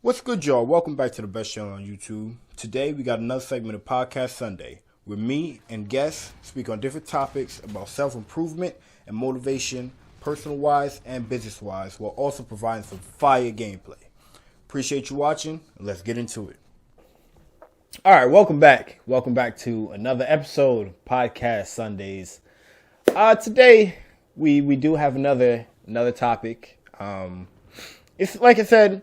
What's good, y'all? Welcome back to the best channel on YouTube. Today, we got another segment of Podcast Sunday, where me and guests speak on different topics about self-improvement and motivation, personal-wise and business-wise, while also providing some fire gameplay. Appreciate you watching, and let's get into it. All right, welcome back. Welcome back to another episode of Podcast Sundays. Today, we do have another topic. It's like I said,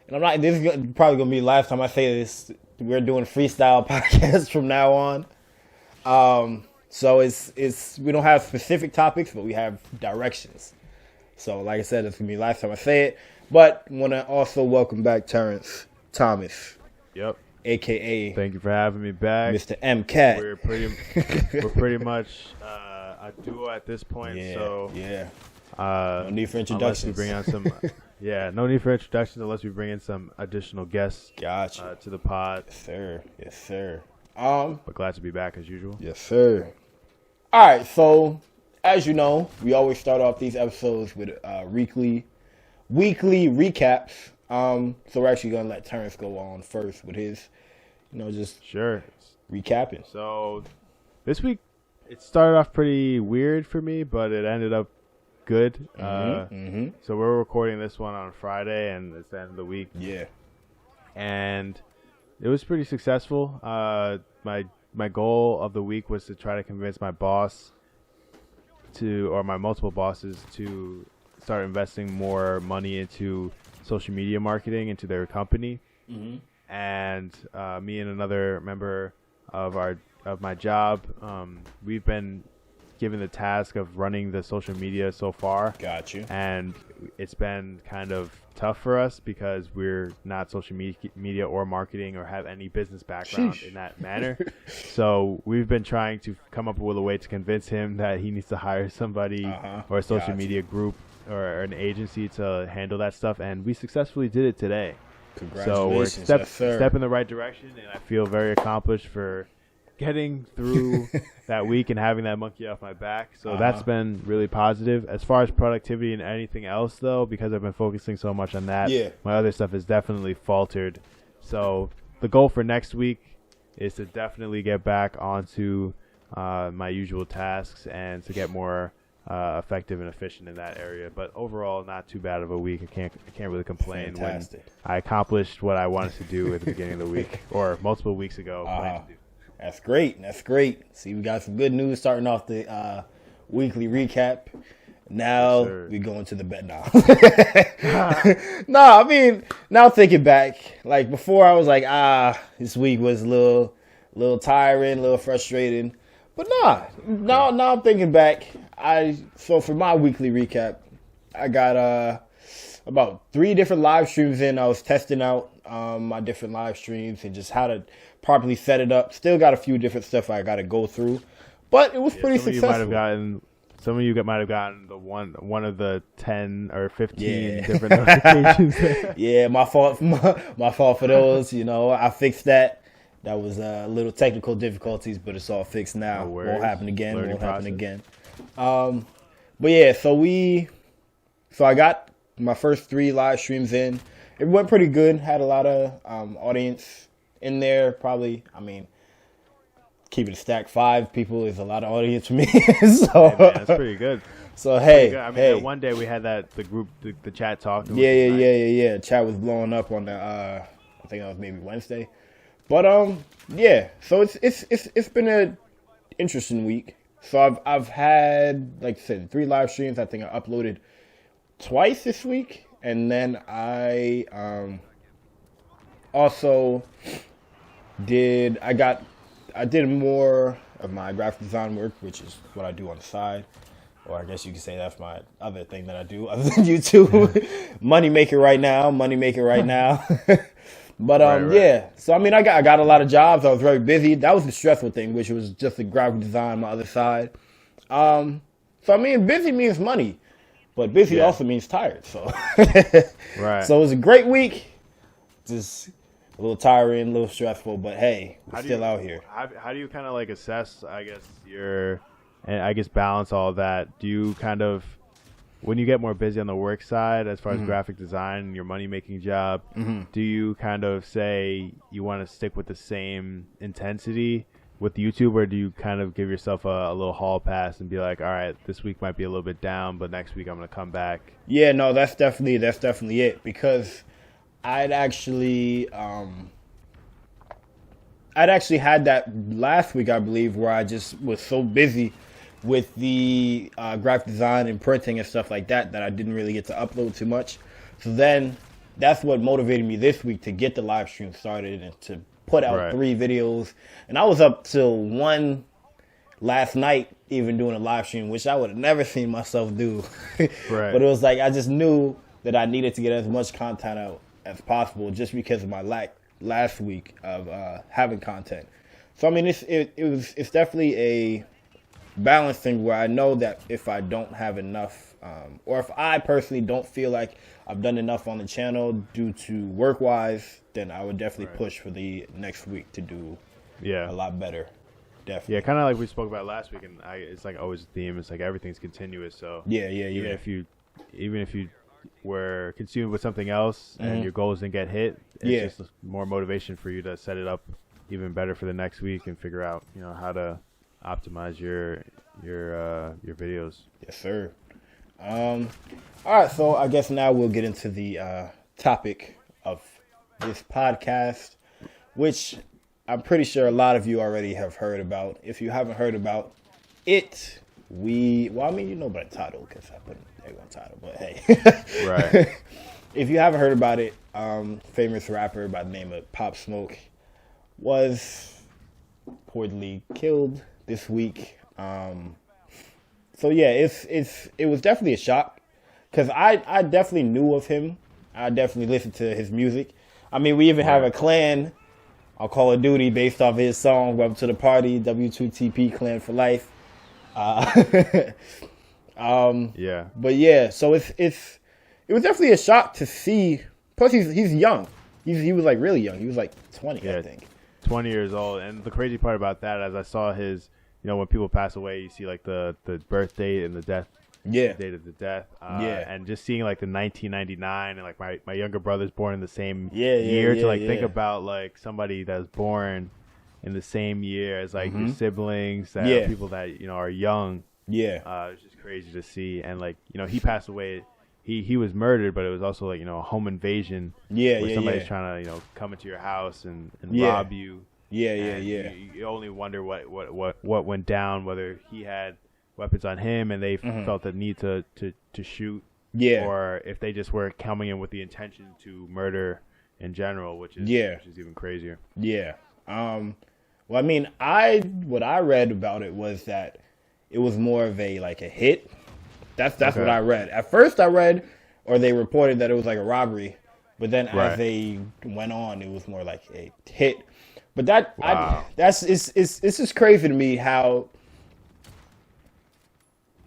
and I'm not. This is probably gonna be the last time I say this. We're doing freestyle podcasts from now on. So it's we don't have specific topics, but we have directions. So like I said, it's gonna be the last time I say it. But I want to also welcome back Terence Thomas. Yep. AKA. Thank you for having me back, Mr. M Cat. We're pretty much a duo at this point. Yeah. No need for introductions. Unless we bring on some. No need for introductions unless we bring in some additional guests. Gotcha. To the pod. Yes, sir. But glad to be back as usual. Yes, sir. All right, so as you know, we always start off these episodes with weekly recaps. So we're actually gonna let Terence go on first with his, just Sure. recapping. So this week it started off pretty weird for me, but it ended up good. So we're recording this one on Friday, and it's the end of the week. Yeah. And it was pretty successful. My goal of the week was to try to convince my boss or my multiple bosses to start investing more money into social media marketing into their company. And me and another member of my job, we've been given the task of running the social media so far. Got you. And it's been kind of tough for us because we're not social media or marketing or have any business background in that manner. So we've been trying to come up with a way to convince him that he needs to hire somebody or a social media group or an agency to handle that stuff. And we successfully did it today. Congratulations. So we're step in the right direction, and I feel very accomplished for getting through that week and having that monkey off my back. So that's been really positive. As far as productivity and anything else, though, because I've been focusing so much on that, my other stuff has definitely faltered. So the goal for next week is to definitely get back onto my usual tasks and to get more effective and efficient in that area. But overall, not too bad of a week. I can't really complain. Fantastic. When I accomplished what I wanted to do at the beginning of the week or multiple weeks ago. Planned to do. That's great. See, we got some good news starting off the weekly recap. Now we go into the bet now. I mean, now thinking back, like before I was like, this week was a little tiring, a little frustrating. But now I'm thinking back. So for my weekly recap, I got about 3 different live streams in. I was testing out my different live streams and just how to properly set it up. Still got a few different stuff I got to go through, but it was pretty successful. Some of you might have gotten the one of the 10 or 15 different notifications. Yeah, my fault. My fault for those. I fixed that. That was little technical difficulties, but it's all fixed now. No won't happen again. Learning Won't happen process. again. But yeah, so I got my first 3 live streams in. It went pretty good. Had a lot of audience in there. Probably, keeping it stacked, 5 people is a lot of audience for me. So Hey, man, that's pretty good. So hey, that one day we had the group, the chat talk. Yeah. Chat was blowing up on the I think that was maybe Wednesday. But so it's been an interesting week. So I've had, like I said, 3 live streams. I think I uploaded twice this week, and then I also did more of my graphic design work, which is what I do on the side. Or I guess you could say that's my other thing that I do other than YouTube. Money maker right now. But Right. yeah. So I got a lot of jobs. I was very busy. That was the stressful thing, which was just the graphic design on my other side. So busy means money, but busy also means tired. So Right. So it was a great week. Just a little tiring, a little stressful, but hey, we're still out here. How do you kind of assess, balance all of that? Do you kind of when you get more busy on the work side, as far as graphic design and your money-making job, do you kind of say you want to stick with the same intensity with YouTube, or do you kind of give yourself a little hall pass and be like, all right, this week might be a little bit down, but next week I'm going to come back? Yeah, no, that's definitely it, because I'd actually had that last week, I believe, where I just was so busy with the graphic design and printing and stuff like that I didn't really get to upload too much. So then that's what motivated me this week to get the live stream started and to put out 3 videos. And I was up till 1 last night even doing a live stream, which I would have never seen myself do. But it was like I just knew that I needed to get as much content out as possible just because of my lack last week of having content. So I mean, it's definitely a balance thing where I know that if I don't have enough, or if I personally don't feel like I've done enough on the channel due to work-wise, then I would definitely push for the next week to do a lot better. Definitely. Yeah, kind of like we spoke about last week, and it's like always a theme. It's like everything's continuous. So even if you were consumed with something else and your goals didn't get hit, it's just more motivation for you to set it up even better for the next week and figure out how to optimize your videos. Yes, sir. All right, so I guess now we'll get into the topic of this podcast, which I'm pretty sure a lot of you already have heard about. If you haven't heard about it, you know about the title because I put it on title, but hey. Right. If you haven't heard about it, famous rapper by the name of Pop Smoke was reportedly killed this week. So yeah, it was definitely a shock because I definitely knew of him. I definitely listened to his music. I mean, we even have a clan on Call of Duty based off his song "Welcome to the Party." W2TP Clan for life. Yeah. But yeah, so it was definitely a shock to see. Plus, he's young. He was like really young. He was like 20, I think. 20 years old. And the crazy part about that, as I saw his, when people pass away, you see like the birth date and the death. Yeah. Date of the death. And just seeing like the 1999 and like my younger brother's born in the same year to think about like somebody that's born in the same year as like your siblings, that are people that are young. Yeah. It's just crazy to see. And like he passed away. He was murdered, but it was also like a home invasion. Where somebody's trying to come into your house and rob you. You only wonder what went down, whether he had weapons on him and they felt the need to shoot, or if they just were coming in with the intention to murder in general, which is even crazier. Well, I mean, what I read about it was that it was more of a hit. That's what I read. At first I read, or they reported that it was like a robbery, but then as they went on, it was more like a hit. But it's just crazy to me how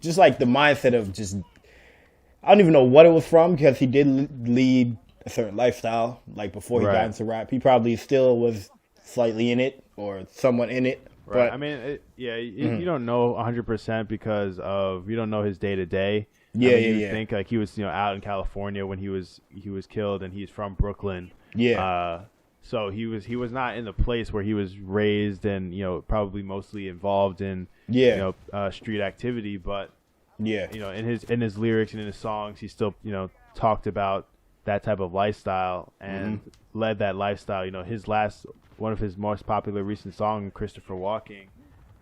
just like the mindset of just, I don't even know what it was from, because he did lead a certain lifestyle. Like before he got into rap, he probably still was slightly in it or somewhat in it. Right. But, I mean, you don't know 100% because you don't know his day to day. You think like he was out in California when he was killed, and he's from Brooklyn. So he was not in the place where he was raised, and probably mostly involved in street activity. But in his lyrics and in his songs, he still talked about that type of lifestyle and led that lifestyle. One of his most popular recent songs, Christopher Walking,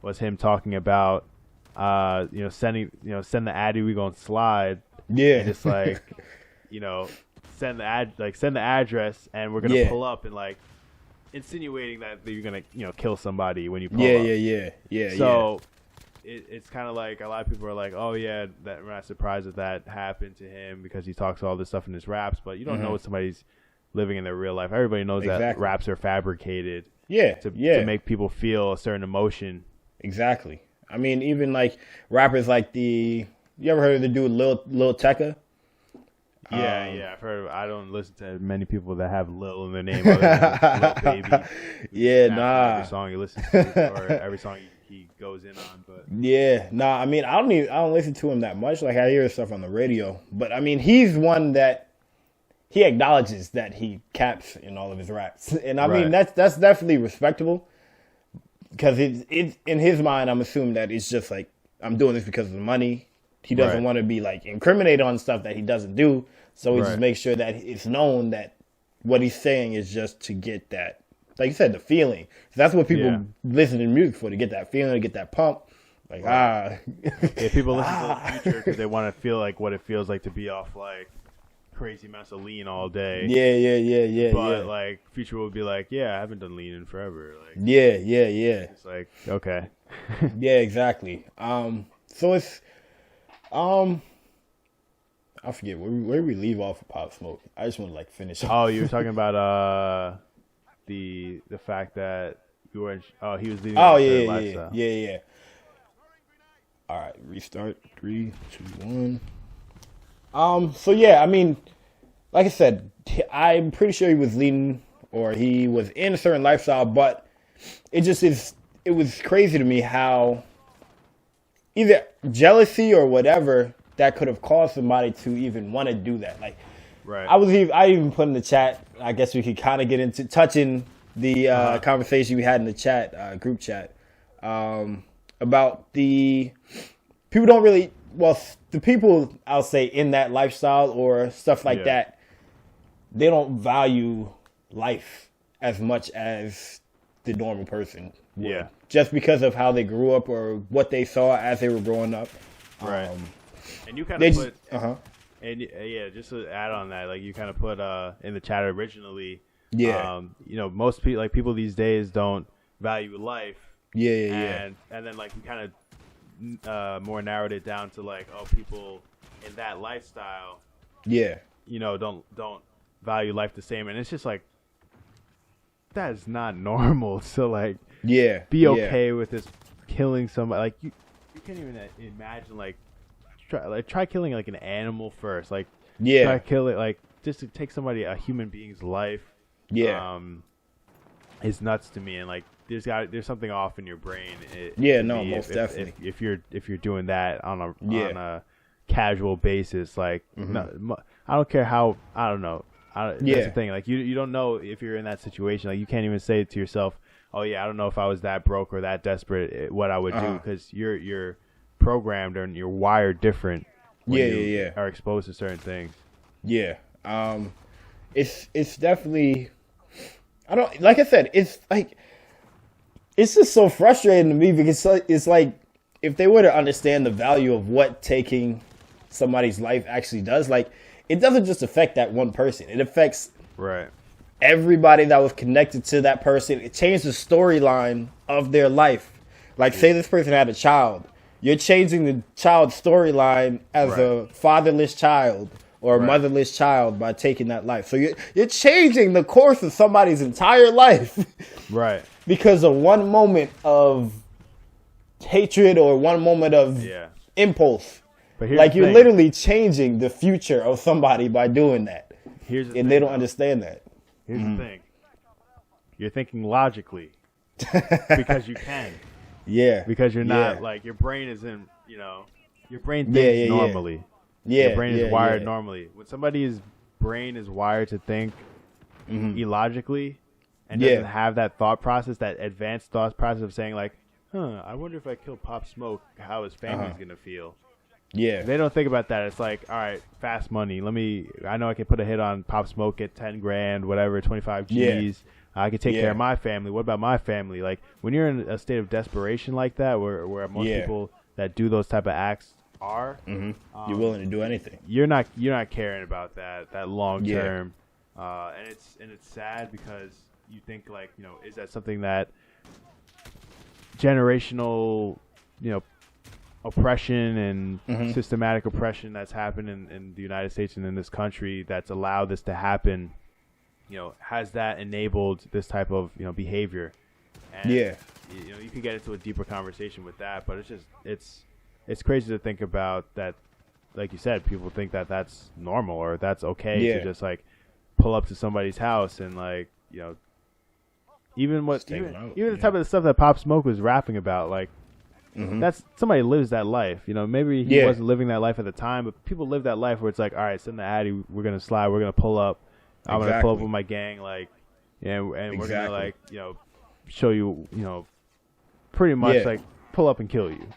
was him talking about send the Addy, we gonna slide. And just like send the address and we're gonna pull up, and like insinuating that you're gonna kill somebody when you pull up. So it's kind of like a lot of people are like, oh yeah, that we're not surprised that happened to him because he talks all this stuff in his raps, but you don't know what somebody's living in their real life. Everybody knows that raps are fabricated to make people feel a certain emotion. Exactly. I mean, even like rappers like you ever heard of the dude Lil Tecca? I've heard of it. I don't listen to many people that have Lil in their name other than Lil Baby. Nah. Every song you listen to or every song he goes in on. But yeah, nah, I mean, I don't listen to him that much. Like I hear his stuff on the radio, but I mean, he's one that he acknowledges that he caps in all of his raps, and I mean that's definitely respectable because it in his mind, I'm assuming that it's just like I'm doing this because of the money. He doesn't want to be like incriminated on stuff that he doesn't do, so he just makes sure that it's known that what he's saying is just to get that, like you said, the feeling. That's what people listen to music for, to get that feeling, to get that pump. Like people listen to the Future because they want to feel like what it feels like to be off like crazy amounts of lean all day. Yeah. But like Future will be like, I haven't done lean in forever. Like yeah. It's like okay. Yeah, exactly. So it's I forget where did we leave off of Pop Smoke. I just want to like finish. Oh, you were talking about the fact that you were he was leading. Oh yeah. All right, restart. 3, 2, 1. So yeah, I mean, like I said, I'm pretty sure he was leading or he was in a certain lifestyle, but it was crazy to me how either jealousy or whatever that could have caused somebody to even want to do that. Like, I even put in the chat, I guess we could kind of get into touching the conversation we had in the chat, group chat, about the people don't really, the people I'll say in that lifestyle or stuff like that, they don't value life as much as the normal person would. Yeah. Just because of how they grew up or what they saw as they were growing up. Right. And you kind of put, and just to add on that, like you kind of put in the chat originally, most people, like people these days don't value life. And then like you kind of more narrowed it down to like, people in that lifestyle, don't value life the same. And it's just like, that is not normal. So like, be okay with this killing somebody. Like you can't even imagine like try killing like an animal first. Like try kill it, like just to take a human being's life. Is nuts to me. And like there's something off in your brain. Most definitely. If you're doing that on a casual basis, like no, I don't care how, I don't know. That's the thing. Like you don't know if you're in that situation. Like you can't even say to yourself, "Oh yeah, I don't know if I was that broke or that desperate, what I would do," because you're programmed and you're wired different. When you are exposed to certain things. It's definitely. I don't like I said. It's like it's just so frustrating to me because it's like if they were to understand the value of what taking somebody's life actually does, like. It doesn't just affect that one person. It affects everybody that was connected to that person. It changed the storyline of their life. Like, say this person had a child. You're changing the child's storyline as a fatherless child or a motherless child by taking that life. So you're changing the course of somebody's entire life. Because of one moment of hatred or one moment of impulse. Like you're literally changing the future of somebody by doing that. And they don't understand that. Here's the thing. You're thinking logically because you can. Because you're not like your brain isn't, your brain thinks normally. Your brain is wired normally. When somebody's brain is wired to think illogically and doesn't have that thought process, that advanced thought process of saying like, I wonder if I kill Pop Smoke, how his family's going to feel. They don't think about that. It's like, all right, fast money. I know I can put a hit on Pop Smoke at 10 grand, whatever, 25 G's. I can take care of my family. What about my family? Like when you're in a state of desperation like that, where most people that do those type of acts are, you're willing to do anything. You're not caring about that long term, and it's sad because you think like, is that something that generational, oppression and systematic oppression that's happened in the United States and in this country that's allowed this to happen, has that enabled this type of, behavior? And, you can get into a deeper conversation with that, but it's crazy to think about that. Like you said, people think that that's normal or that's okay to just like pull up to somebody's house and like, even the type of stuff that Pop Smoke was rapping about, like that's somebody lives that life. You know, maybe he wasn't living that life at the time, but people live that life where it's like, all right, send the Addy, we're gonna slide, we're gonna pull up, I'm gonna pull up with my gang, like, and we're gonna like, you know, show you, you know, pretty much like pull up and kill you.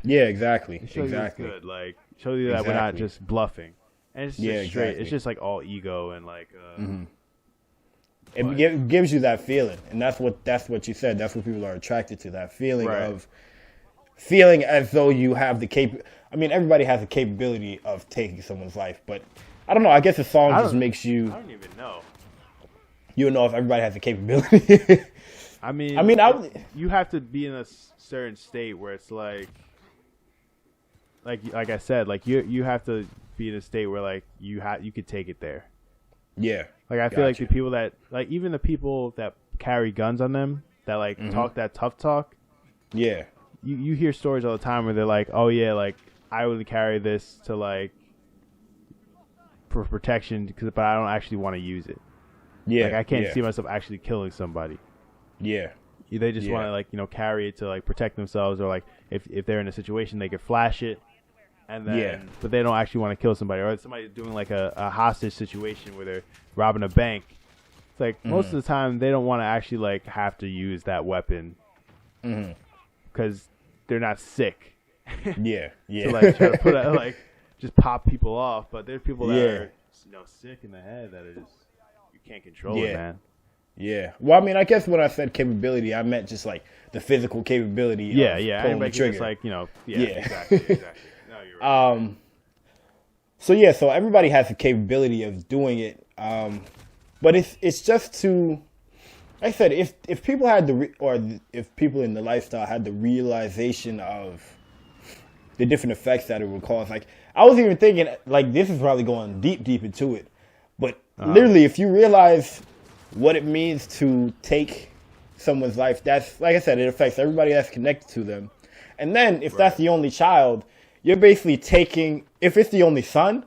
Yeah, exactly. Show Exactly. you it's good, like show you that we're not just bluffing, and it's just straight. It's just like all ego and like. It gives you that feeling, and that's what you said. That's what people are attracted to. That feeling of feeling as though you have the I mean, everybody has the capability of taking someone's life, but I don't know. I guess the song just makes you. I don't even know. You don't know if everybody has the capability. I mean, you have to be in a certain state where it's like I said, like you have to be in a state where like you could take it there. Yeah. Like I feel like the people that like even the people that carry guns on them that like talk that tough talk. Yeah. You hear stories all the time where they're like, oh yeah, like I would carry this to like for protection but I don't actually want to use it. Yeah. Like I can't see myself actually killing somebody. Yeah. They just want to like, you know, carry it to like protect themselves, or like if they're in a situation they could flash it. And then, but they don't actually want to kill somebody, or somebody doing like a hostage situation where they're robbing a bank. It's like most of the time they don't want to actually like have to use that weapon because they're not sick. Yeah. To like try to put like just pop people off, but there's people that are, you know, sick in the head that are just you can't control it, man. Yeah. Well, I mean, I guess when I said capability, I meant just like the physical capability. Yeah, of pulling the trigger. Just like, you know, exactly. No, you're right. So everybody has the capability of doing it. But it's just to, like I said, if people had if people in the lifestyle had the realization of the different effects that it would cause. Like I was even thinking, like this is probably going deep into it, but literally, if you realize what it means to take someone's life, that's, like I said, it affects everybody that's connected to them. And then if that's the only child, you're basically taking, if it's the only son,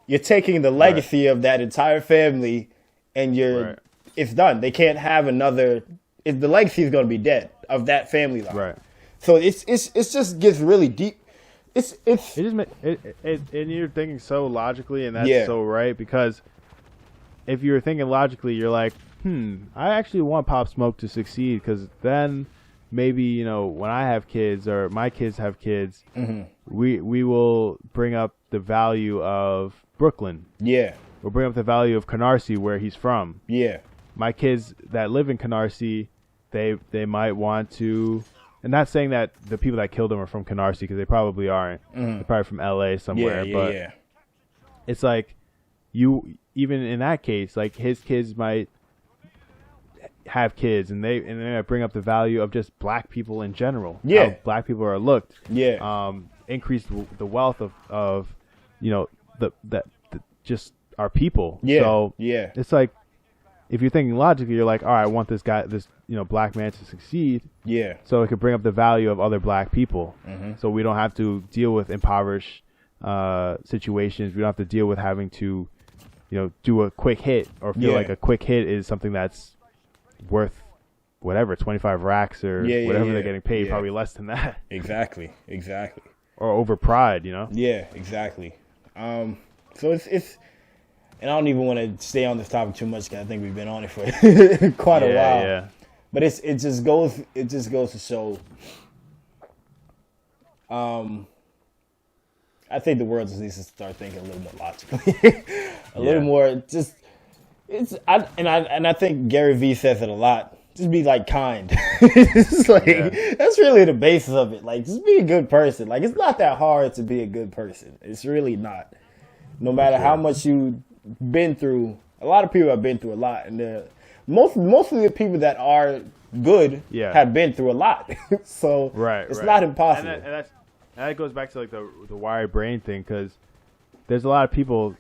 you're taking the legacy of that entire family, and it's done. They can't have another, the legacy is going to be dead of that family line. Right. So it's just gets really deep. And you're thinking so logically, and that's so right, because if you're thinking logically, you're like, I actually want Pop Smoke to succeed, because then maybe, you know, when I have kids or my kids have kids, we will bring up the value of Brooklyn. Yeah. We'll bring up the value of Canarsie, where he's from. Yeah. My kids that live in Canarsie, they might want to, and not saying that the people that killed him are from Canarsie, because they probably aren't. They're probably from LA somewhere. But it's like, you, even in that case, like his kids might have kids, and they might bring up the value of just black people in general. Yeah. How black people are looked. Yeah. Increase the wealth of you know, the just our people. Yeah. So it's like, if you're thinking logically, you're like, all right, I want this black man to succeed. Yeah. So it could bring up the value of other black people. So we don't have to deal with impoverished situations. We don't have to deal with having to, you know, do a quick hit, or feel like a quick hit is something that's worth whatever, 25 racks or whatever they're getting paid, probably less than that. Exactly. Or over pride, you know? Yeah, exactly. So it's and I don't even want to stay on this topic too much, because I think we've been on it for quite a while. Yeah. But it just goes to show. I think the world just needs to start thinking a little more logically, little more. Just I think Gary Vee says it a lot. Just be like kind. It's like that's really the basis of it. Like, just be a good person. Like, it's not that hard to be a good person. It's really not. No matter how much you've been through, a lot of people have been through a lot, and most of the people that are good have been through a lot. So it's not impossible. And that goes back to like the wired brain thing, because there's a lot of people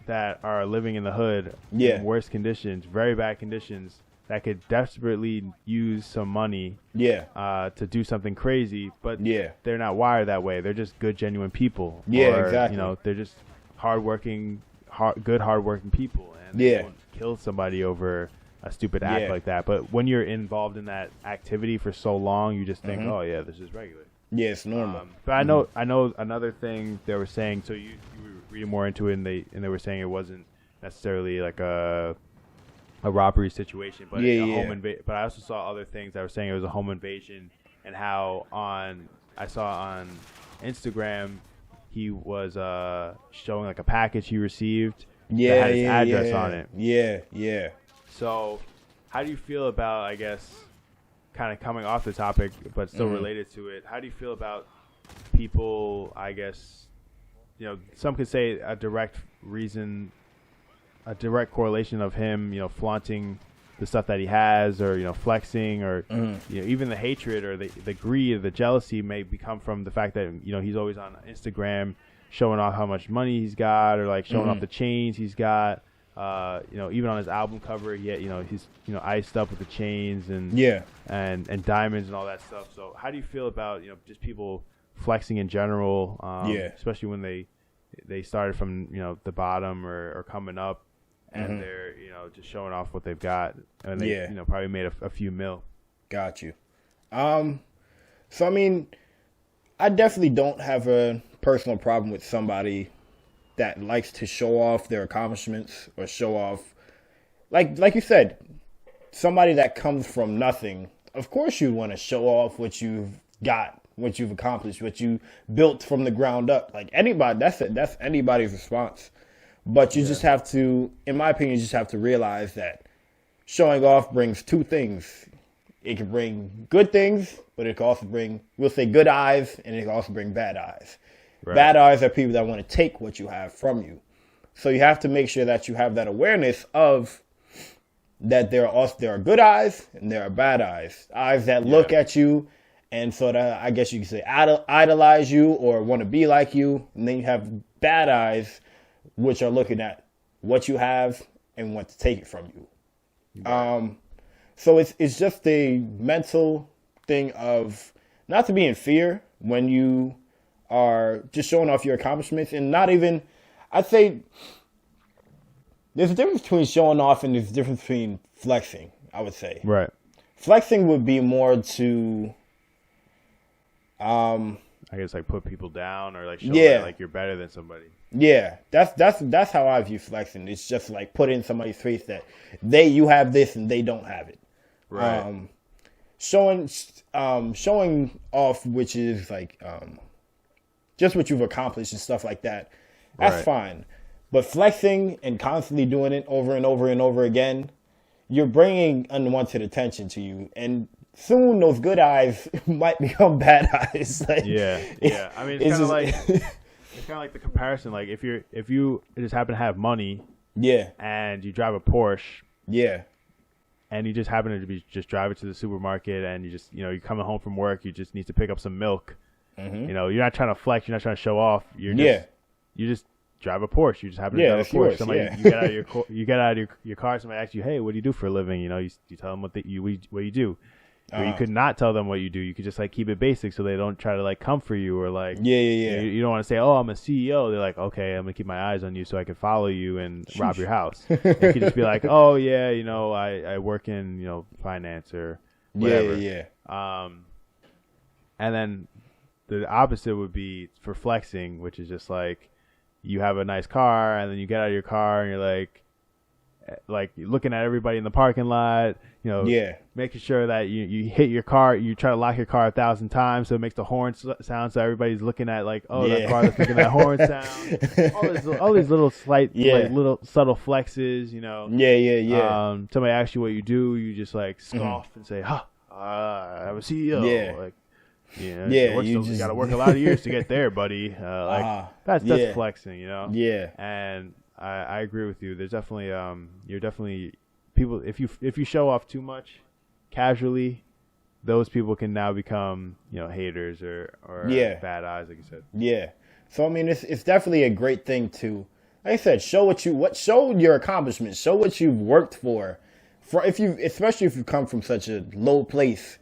that are living in the hood in worse conditions, very bad conditions, that could desperately use some money to do something crazy, but they're not wired that way. They're just good, genuine people. Or, exactly. You know, they're just hardworking people, and they won't kill somebody over a stupid act like that. But when you're involved in that activity for so long, you just think, oh yeah, this is regular. Yeah, it's normal. But I know another thing they were saying. So you were reading more into it, and they were saying it wasn't necessarily like a robbery situation, but home invasion. But I also saw other things that were saying it was a home invasion, and how I saw on Instagram he was showing like a package he received that had his address on it. Yeah. So, how do you feel about, I guess, kind of coming off the topic, but still related to it? How do you feel about people, I guess, some could say a direct correlation of him, flaunting the stuff that he has, or, flexing, or, even the hatred or the greed or the jealousy may come from the fact that, he's always on Instagram showing off how much money he's got, or like showing off the chains he's got. Even on his album cover, he's iced up with the chains and and diamonds and all that stuff. So how do you feel about just people flexing in general? Especially when they started from the bottom or coming up, and they're just showing off what they've got, and they probably made a few mil. Got you. So I mean, I definitely don't have a personal problem with somebody that likes to show off their accomplishments or show off, like you said, somebody that comes from nothing. Of course you want to show off what you've got, what you've accomplished, what you built from the ground up. Like anybody, that's anybody's response. But you just have to, in my opinion, you just have to realize that showing off brings two things. It can bring good things, but it can also bring, we'll say, good eyes, and it can also bring bad eyes. Right. Bad eyes are people that want to take what you have from you. So you have to make sure that you have that awareness of that there are good eyes and there are bad eyes. Eyes that look at you and sort of, I guess you could say, idolize you or want to be like you. And then you have bad eyes, which are looking at what you have and want to take it from you. Right. So it's just a mental thing of not to be in fear when you are just showing off your accomplishments, and not even, I'd say there's a difference between showing off and there's a difference between flexing, I would say. Right. Flexing would be more to, I guess like put people down or like show that, like you're better than somebody. Yeah, that's how I view flexing. It's just like put in somebody's face that you have this and they don't have it. Right. Showing off, which is like just what you've accomplished and stuff like that. That's fine. But flexing and constantly doing it over and over and over again, you're bringing unwanted attention to you, and soon those good eyes might become bad eyes. Like, yeah. I mean, it's kind of like the comparison. Like if you just happen to have money, and you drive a Porsche, and you just happen to be just driving to the supermarket, and you just you're coming home from work, you just need to pick up some milk. You're not trying to flex, you're not trying to show off. You just drive a Porsche. You just happen to drive a Porsche. Somebody you get out of your car. Somebody asks you, "Hey, what do you do for a living?" You tell them what you do. Or you could not tell them what you do. You could just like keep it basic, so they don't try to like come for you or like You don't want to say, "Oh, I'm a CEO." They're like, "Okay, I'm gonna keep my eyes on you so I can follow you and rob your house." You could just be like, "Oh yeah, I work in finance or whatever." And then the opposite would be for flexing, which is just like you have a nice car and then you get out of your car and you're like looking at everybody in the parking lot, making sure that you hit your car, you try to lock your car 1,000 times so it makes the horn sound, so everybody's looking at like, that car that's making that horn sound. all these little slight, like little subtle flexes, somebody asks you what you do, you just like scoff and say, I'm a CEO. You got to work a lot of years to get there, buddy. That's flexing, And I agree with you. There's definitely you're definitely people. If you show off too much casually, those people can now become haters or bad eyes, like you said. Yeah. So I mean, it's definitely a great thing to, like I said, show your accomplishments, show what you've worked for. Especially if you come from such a low place.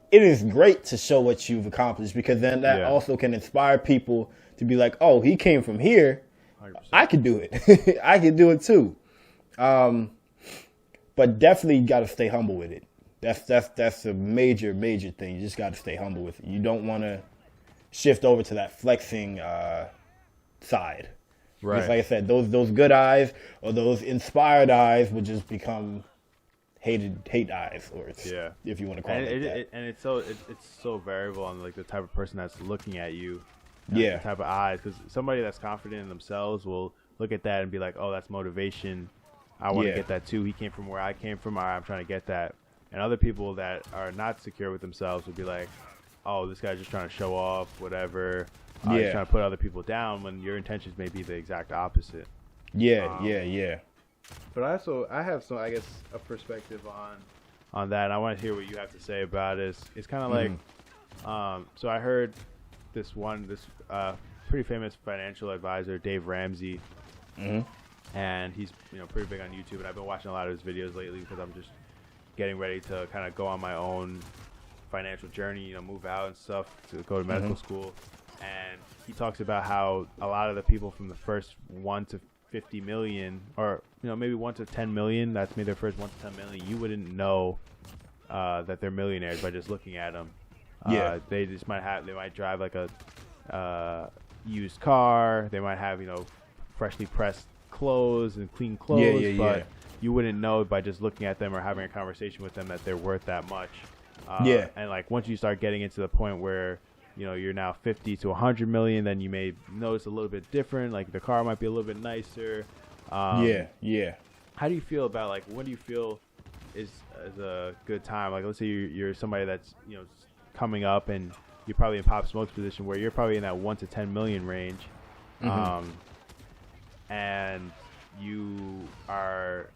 It is great to show what you've accomplished, because then that also can inspire people to be like, oh, he came from here. 100%. I could do it. I could do it too. But definitely got to stay humble with it. That's a major thing. You just got to stay humble with it. You don't want to shift over to that flexing side. Right. Because like I said, those good eyes or those inspired eyes will just become hate eyes, or if you want to call it that. And it's so variable on like the type of person that's looking at you. Yeah. The type of eyes, because somebody that's confident in themselves will look at that and be like, oh, that's motivation. I want to get that too. He came from where I came from. I'm trying to get that. And other people that are not secure with themselves would be like, oh, this guy's just trying to show off, whatever. He's trying to put other people down when your intentions may be the exact opposite. Yeah. But I have some, I guess, a perspective on that. And I want to hear what you have to say about it. It's kind of like, so I heard this pretty famous financial advisor, Dave Ramsey, and he's pretty big on YouTube. And I've been watching a lot of his videos lately because I'm just getting ready to kind of go on my own financial journey, move out and stuff to go to medical school. And he talks about how a lot of the people from the first 1 to 50 million, or maybe 1 to 10 million, that's maybe their first 1 to 10 million, you wouldn't know that they're millionaires by just looking at them. They might drive like a used car. They might have freshly pressed clothes and clean clothes, but you wouldn't know by just looking at them or having a conversation with them that they're worth that much. And like once you start getting into the point where you're now 50 to 100 million, then you may notice a little bit different. Like the car might be a little bit nicer. How do you feel about, like, what do you feel is a good time? Like, let's say you're somebody that's coming up and you're probably in Pop Smoke's position where you're probably in that 1 to 10 million range, and you are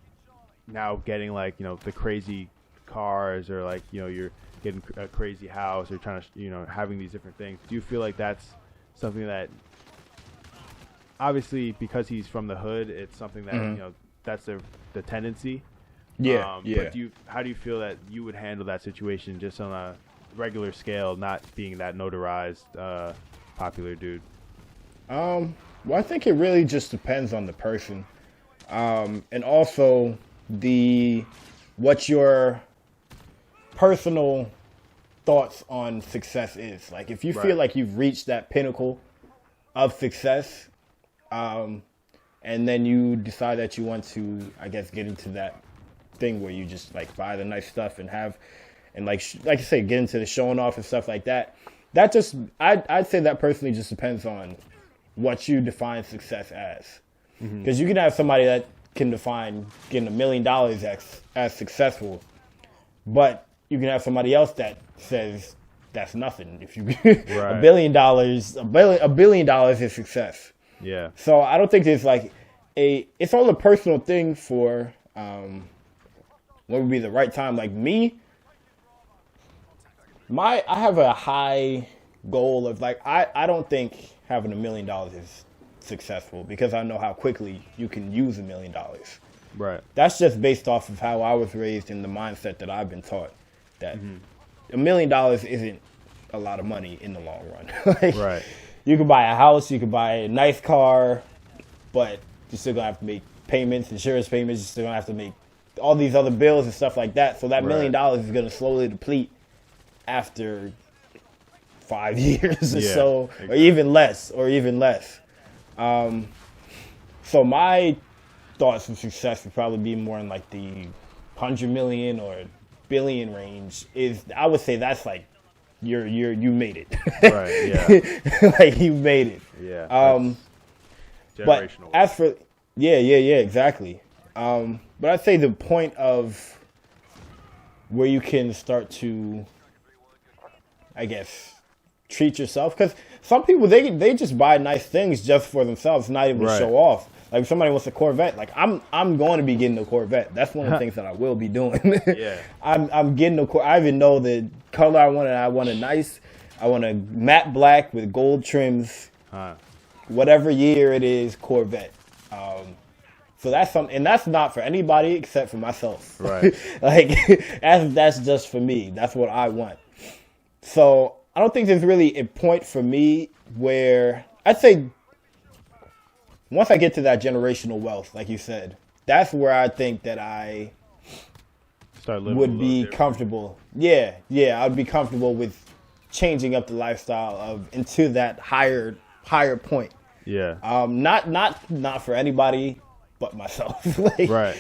now getting like the crazy cars, or like you're getting a crazy house, or trying to having these different things. Do you feel like that's something that, obviously because he's from the hood, it's something that that's the tendency? But how do you feel that you would handle that situation just on a regular scale, not being that notarized popular dude? Well, I think it really just depends on the person, and also what your personal thoughts on success is. Like, if you feel like you've reached that pinnacle of success, and then you decide that you want to, I guess, get into that thing where you just like buy the nice stuff and have, and like you say, get into the showing off and stuff like that. That just, I'd say that personally just depends on what you define success as. Because you can have somebody that can define getting $1 million as successful, but you can have somebody else that says that's nothing. If you $1 billion, $1 billion is success. Yeah. So I don't think there's like it's all a personal thing for what would be the right time. Like me, I have a high goal of like, I don't think having $1 million is successful, because I know how quickly you can use $1 million. Right. That's just based off of how I was raised and the mindset that I've been taught, that $1 million isn't a lot of money in the long run. Like, you could buy a house, you could buy a nice car, but you're still gonna have to make payments, insurance payments. You're still gonna have to make all these other bills and stuff like that. So that $1 million is gonna slowly deplete after 5 years or so, or even less. So my thoughts of success would probably be more in like the 100 million or billion range. I would say that's like you made it. Right. Yeah. Like you made it. Yeah. But as for exactly. But I'd say the point of where you can start to, I guess, treat yourself, because some people they just buy nice things just for themselves, not even to show off. Like if somebody wants a Corvette, like I'm going to be getting a Corvette. That's one of the things that I will be doing. I'm getting a Corvette. I even know the color I want. I want a matte black with gold trims. Whatever year it is, Corvette. So that's something, and that's not for anybody except for myself. Right. Like that's just for me. That's what I want. So I don't think there's really a point for me where I'd say once I get to that generational wealth, like you said, that's where I think that I start living would be comfortable. Yeah, I'd be comfortable with changing up the lifestyle into that higher point. Yeah. Not for anybody but myself. Like, right.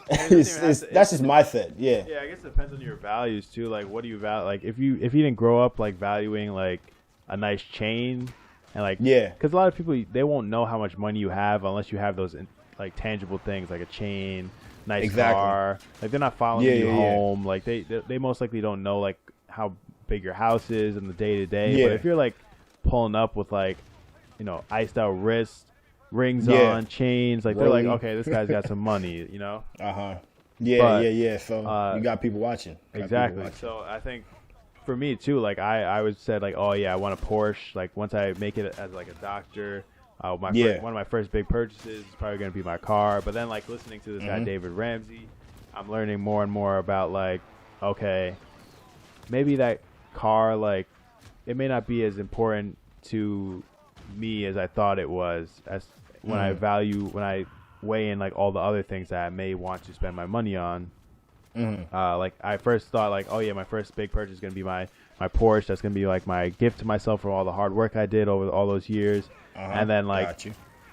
That's just my thing. Yeah. Yeah, I guess it depends on your values too. Like, what do you value? Like, if you didn't grow up like valuing like a nice chain, and like, because a lot of people, they won't know how much money you have unless you have those like tangible things like a chain, nice car. Like, they're not following you home. Like, they most likely don't know like how big your house is in the day to day. But if you're like pulling up with like, you know, iced out wrists, rings on, chains, like, they're like, okay, this guy's got some money, you know? Yeah. So you got people watching. Exactly. So I think for me too, like I would said like, oh yeah, I want a Porsche. Like, once I make it as like a doctor, one of my first big purchases is probably going to be my car. But then like listening to this guy, David Ramsey, I'm learning more and more about like, okay, maybe that car, like, it may not be as important to me as I thought it was, as when I weigh in like all the other things that I may want to spend my money on. Like, I first thought like, oh yeah, my first big purchase is going to be my Porsche. That's going to be like my gift to myself for all the hard work I did over all those years. And then like,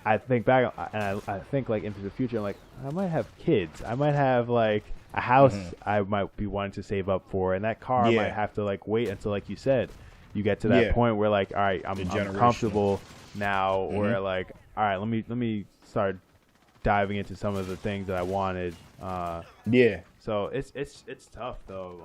I think back and I think like into the future, I'm like, I might have kids. I might have like a house I might be wanting to save up for, and that car might have to like wait until, like you said, you get to that point where like, all right, I'm comfortable now, where like, all right, let me start diving into some of the things that I wanted. So it's tough though.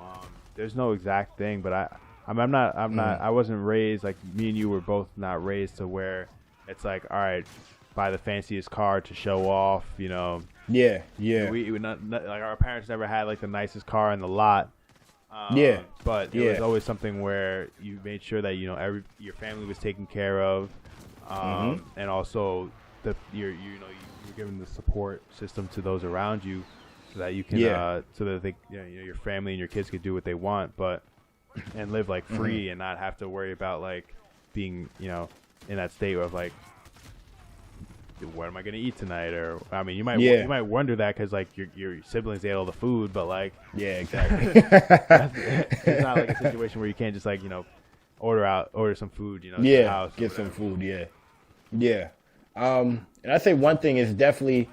There's no exact thing, but I wasn't raised like me and you were both not raised to where it's like, all right, buy the fanciest car to show off, you know. We would not like, our parents never had like the nicest car in the lot. But it was always something where you made sure that, you know, your family was taken care of, and also you're giving the support system to those around you, so that you can so that they, you know, your family and your kids could do what they want, and live like free and not have to worry about like being, you know, in that state of like, what am I going to eat tonight? Or, I mean, you might wonder that because like your siblings ate all the food, but like, exactly. It's not like a situation where you can't just like, you know, order some food, you know, to the house, get some food. And I say one thing is definitely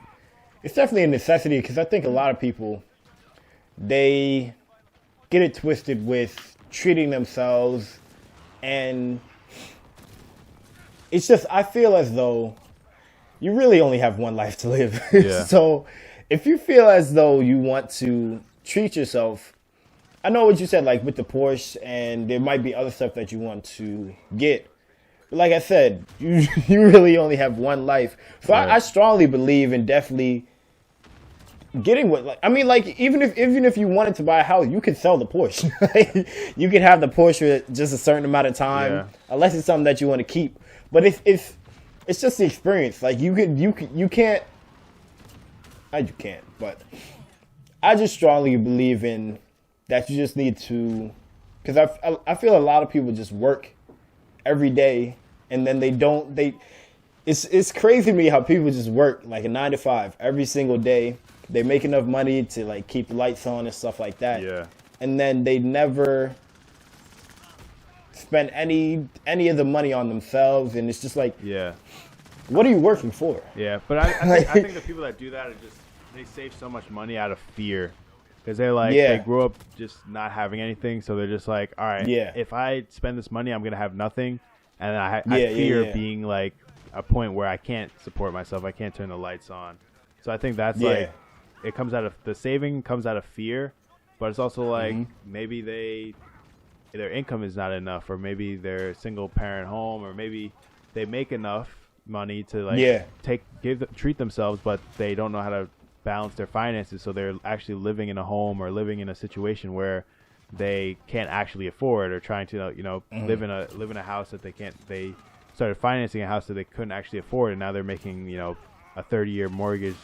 a necessity, because I think a lot of people, they get it twisted with treating themselves, and it's just, I feel as though you really only have one life to live. So if you feel as though you want to treat yourself, I know what you said, like with the Porsche, and there might be other stuff that you want to get. But like I said, you really only have one life. So I strongly believe in definitely getting what, like, I mean, like, even if you wanted to buy a house, you could sell the Porsche. You could have the Porsche for just a certain amount of time, unless it's something that you want to keep. But it's just the experience. Like, you can't, but I just strongly believe in that you just need to, because I feel a lot of people just work every day, and then it's crazy to me how people just work like a 9 to 5 every single day. They make enough money to like keep the lights on and stuff like that. And then they never spend any of the money on themselves, and it's just like, what are you working for? But I think the people that do that are just, they save so much money out of fear, because they're like, they grew up just not having anything, so they're just like, all right, if I spend this money, I'm gonna have nothing, and I fear being like a point where I can't support myself, I can't turn the lights on. So I think that's like, it comes out of, the saving comes out of fear, but it's also like, maybe their income is not enough, or maybe they're a single parent home, or maybe they make enough money to like treat themselves, but they don't know how to balance their finances, so they're actually living in a home or living in a situation where they can't actually afford, or trying to, you know, live in a house that they started financing a house that they couldn't actually afford, and now they're making, you know, a 30-year mortgage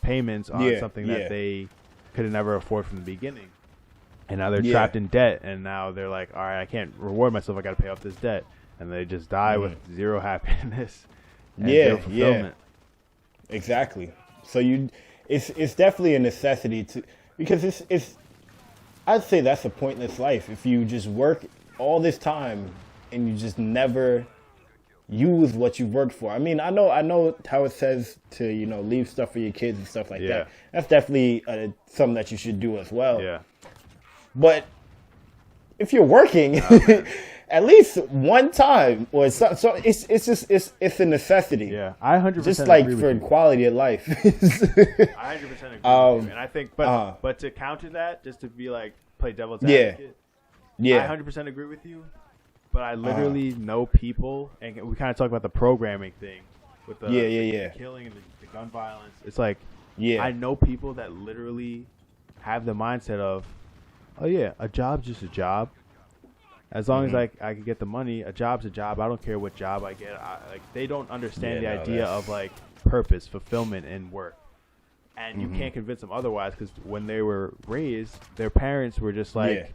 payments on something that they could have never afford from the beginning, and now they're trapped in debt, and now they're like, all right, I can't reward myself, I got to pay off this debt, and they just die with zero happiness and zero fulfillment. Exactly. So it's definitely a necessity to, because it's I'd say that's a pointless life if you just work all this time and you just never use what you've worked for. I mean, I know how it says to, leave stuff for your kids and stuff like that. That's definitely something that you should do as well. Yeah. But if you're working, at least one time, or so it's a necessity. Yeah, I 100% just like agree for with you. quality of life. I 100% agree with you. And I think, but to counter that, just to be like play devil's advocate, I 100% agree with you. But I literally know people, and we kind of talk about the programming thing with the killing and the gun violence. It's like, I know people that literally have the mindset of, oh yeah, a job's just a job. As long as I can get the money, a job's a job. I don't care what job I get. They don't understand the idea of like purpose, fulfillment in work. And you can't convince them otherwise, because when they were raised, their parents were just like,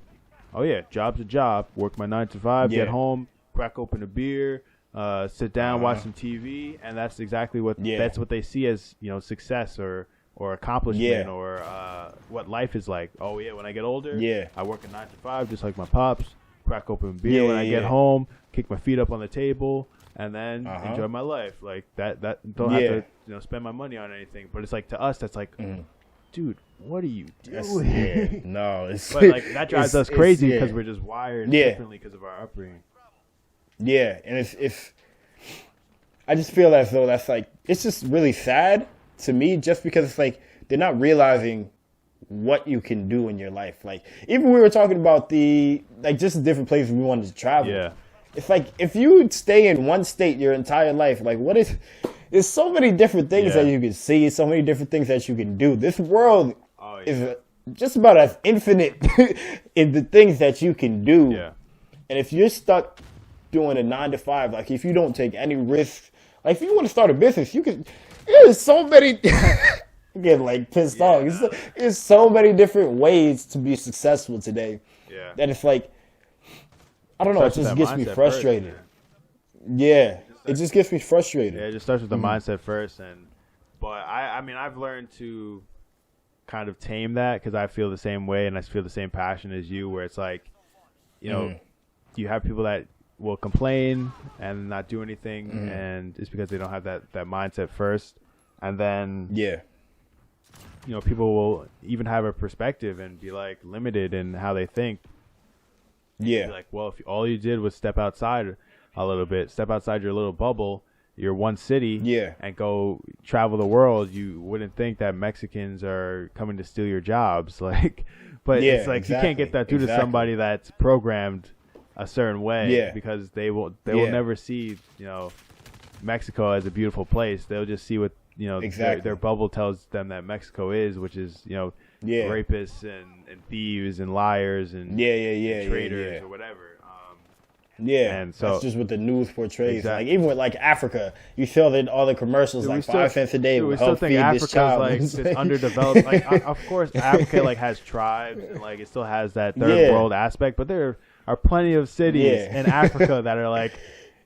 oh yeah, job's a job. Work my 9 to 5, get home, crack open a beer, sit down, watch some TV, and that's exactly what that's what they see as success or accomplishment or what life is like. Oh yeah, when I get older, I work a 9 to 5 just like my pops. Crack open beer when I get home, kick my feet up on the table, and then enjoy my life. Like that don't have to spend my money on anything. But it's like, to us, that's like, dude, what are you doing? No, it's but like that drives us crazy because we're just wired differently because of our upbringing. Yeah, and it's I just feel as though that's like, it's just really sad to me, just because it's like they're not realizing what you can do in your life. Like, even we were talking about just the different places we wanted to travel. Yeah. It's like, if you stay in one state your entire life, like, there's so many different things that you can see, so many different things that you can do. This world is just about as infinite in the things that you can do. Yeah. And if you're stuck doing a 9 to 5, like, if you don't take any risks, like, if you want to start a business, there's so many getting like pissed off. There's so many different ways to be successful today. Yeah. That it's like, I don't know, it just gets me frustrated. It just gets me frustrated. Yeah, it just starts with the mindset first. But I mean, I've learned to kind of tame that, because I feel the same way and I feel the same passion as you, where it's like, you have people that will complain and not do anything, and it's because they don't have that mindset first. And then people will even have a perspective and be like limited in how they think. Yeah. Be like, well, if all you did was step outside a little bit, step outside your little bubble, your one city, and go travel the world, you wouldn't think that Mexicans are coming to steal your jobs. Like, but it's like, you can't get that through to somebody that's programmed a certain way, because they will never see, Mexico as a beautiful place. They'll just see what their bubble tells them that Mexico is, which is rapists and thieves and liars and traitors or whatever. And so that's just what the news portrays. Exactly. Like, even with like Africa, you saw that all the commercials, like 5 cents a day will help feed this child. Like it's underdeveloped. Like, of course, Africa like has tribes and like it still has that third world aspect, but there are plenty of cities in Africa that are like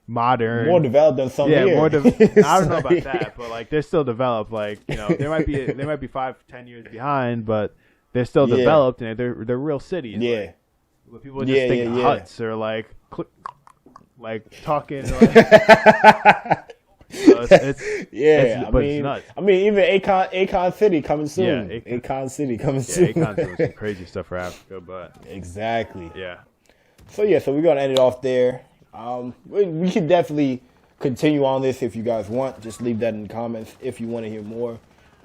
modern, more developed than some here. I don't know about that, but like they're still developed. Like, they might be 5-10 years behind, but they're still developed, and they're real cities. Yeah, like, people just think huts or like talking. Like, it's nuts. I mean, even Akon City coming soon. Yeah, Akon City coming soon. Akon's doing some crazy stuff for Africa, but exactly. Yeah. So we're gonna end it off there. We can definitely continue on this if you guys want. Just leave that in the comments if you want to hear more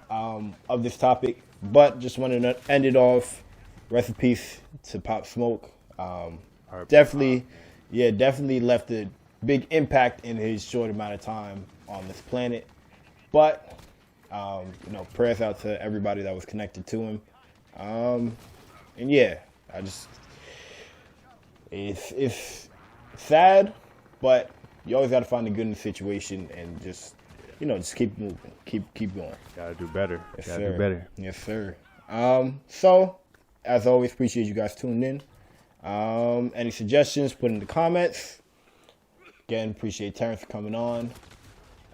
of this topic. But just wanted to end it off. Rest in peace to Pop Smoke. Definitely left a big impact in his short amount of time on this planet. But prayers out to everybody that was connected to him. It's sad, but you always got to find the good in the situation and just keep moving, keep going. Gotta do better. Yes, gotta sir. do better. Yes, sir. So as always, appreciate you guys tuning in. Any suggestions, put in the comments. Again, appreciate Terence coming on.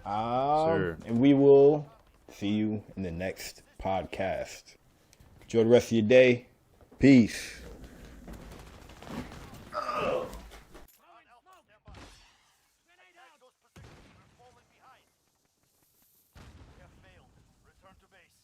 And we will see you in the next podcast. Enjoy the rest of your day. Peace. Alpha, stand by. Attack those positions. We're falling behind. We have failed. Return to base.